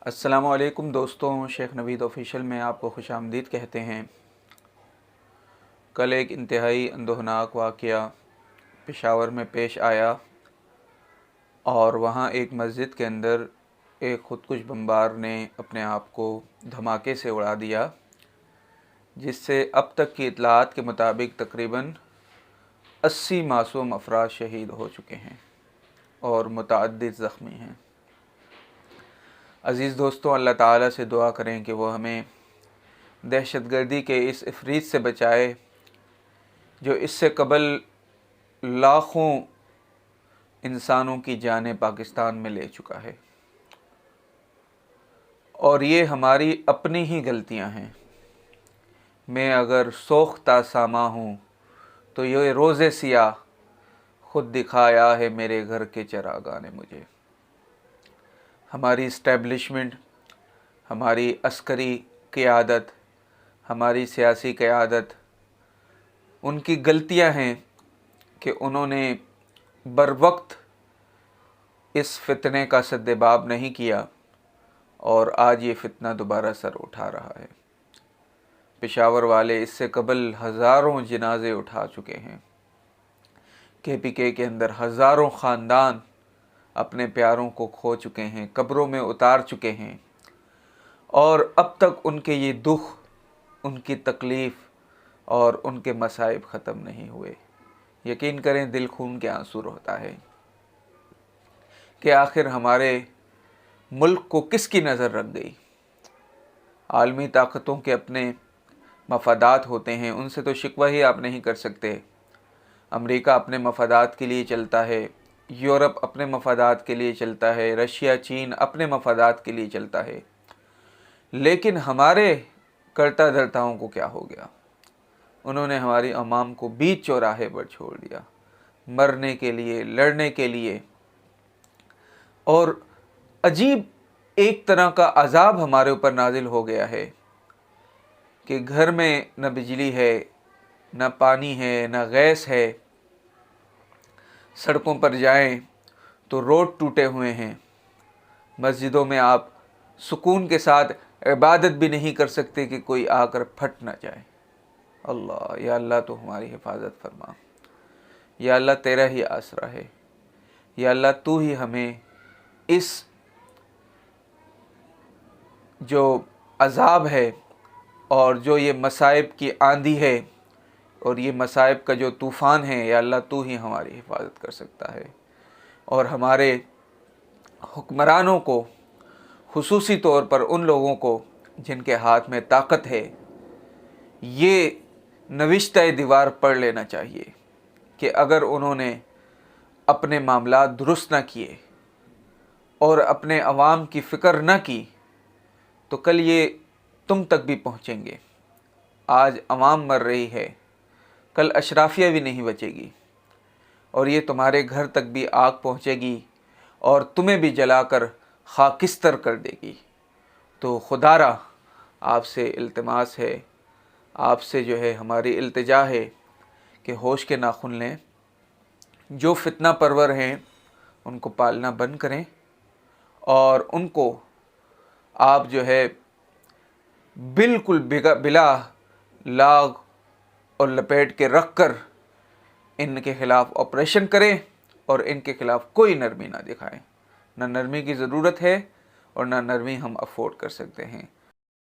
السلام علیکم دوستوں، شیخ نوید آفیشیل میں آپ کو خوش آمدید کہتے ہیں۔ کل ایک انتہائی اندوہناک واقعہ پشاور میں پیش آیا اور وہاں ایک مسجد کے اندر ایک خودکش بمبار نے اپنے آپ کو دھماکے سے اڑا دیا، جس سے اب تک کی اطلاعات کے مطابق تقریباً 80 معصوم افراد شہید ہو چکے ہیں اور متعدد زخمی ہیں۔ عزیز دوستوں، اللہ تعالیٰ سے دعا کریں کہ وہ ہمیں دہشت گردی کے اس عفریت سے بچائے جو اس سے قبل لاکھوں انسانوں کی جانیں پاکستان میں لے چکا ہے، اور یہ ہماری اپنی ہی غلطیاں ہیں۔ میں اگر سوختہ ساما ہوں تو یہ روز سیاہ خود دکھایا ہے میرے گھر کے چراغاں نے مجھے۔ ہماری اسٹیبلشمنٹ، ہماری عسکری قیادت، ہماری سیاسی قیادت، ان کی غلطیاں ہیں کہ انہوں نے بروقت اس فتنے کا سدباب نہیں کیا، اور آج یہ فتنہ دوبارہ سر اٹھا رہا ہے۔ پشاور والے اس سے قبل ہزاروں جنازے اٹھا چکے ہیں۔ KPK کے اندر ہزاروں خاندان اپنے پیاروں کو کھو چکے ہیں، قبروں میں اتار چکے ہیں، اور اب تک ان کے یہ دکھ، ان کی تکلیف اور ان کے مصائب ختم نہیں ہوئے۔ یقین کریں دل خون کے آنسو ہوتا ہے کہ آخر ہمارے ملک کو کس کی نظر رکھ گئی۔ عالمی طاقتوں کے اپنے مفادات ہوتے ہیں، ان سے تو شکوہ ہی آپ نہیں کر سکتے۔ امریکہ اپنے مفادات کے لیے چلتا ہے، یورپ اپنے مفادات کے لیے چلتا ہے، رشیا، چین اپنے مفادات کے لیے چلتا ہے، لیکن ہمارے کرتا دھرتاؤں کو کیا ہو گیا؟ انہوں نے ہماری عوام کو بیچ چوراہے پر چھوڑ دیا، مرنے کے لیے، لڑنے کے لیے، اور عجیب ایک طرح کا عذاب ہمارے اوپر نازل ہو گیا ہے کہ گھر میں نہ بجلی ہے، نہ پانی ہے، نہ گیس ہے، سڑکوں پر جائیں تو روڈ ٹوٹے ہوئے ہیں، مسجدوں میں آپ سکون کے ساتھ عبادت بھی نہیں کر سکتے کہ کوئی آ کر پھٹ نہ جائے۔ اللہ، یا اللہ تو ہماری حفاظت فرما، یا اللہ تیرا ہی آسرا ہے، یا اللہ تو ہی ہمیں اس جو عذاب ہے اور جو یہ مصائب کی آندھی ہے اور یہ مصائب کا جو طوفان ہے، یا اللہ تو ہی ہماری حفاظت کر سکتا ہے، اور ہمارے حکمرانوں کو، خصوصی طور پر ان لوگوں کو جن کے ہاتھ میں طاقت ہے، یہ نوشتہ دیوار پڑھ لینا چاہیے کہ اگر انہوں نے اپنے معاملات درست نہ کیے اور اپنے عوام کی فکر نہ کی تو کل یہ تم تک بھی پہنچیں گے۔ آج عوام مر رہی ہے، کل اشرافیہ بھی نہیں بچے گی، اور یہ تمہارے گھر تک بھی آگ پہنچے گی اور تمہیں بھی جلا کر خاکستر کر دے گی۔ تو خدارا آپ سے التماس ہے، آپ سے جو ہے ہماری التجا ہے کہ ہوش کے ناخن لیں، جو فتنہ پرور ہیں ان کو پالنا بند کریں، اور ان کو آپ جو ہے بالکل بلا لاگ اور لپیٹ کے رکھ کر ان کے خلاف آپریشن کریں، اور ان کے خلاف کوئی نرمی نہ دکھائیں۔ نہ نرمی کی ضرورت ہے اور نہ نرمی ہم افورڈ کر سکتے ہیں۔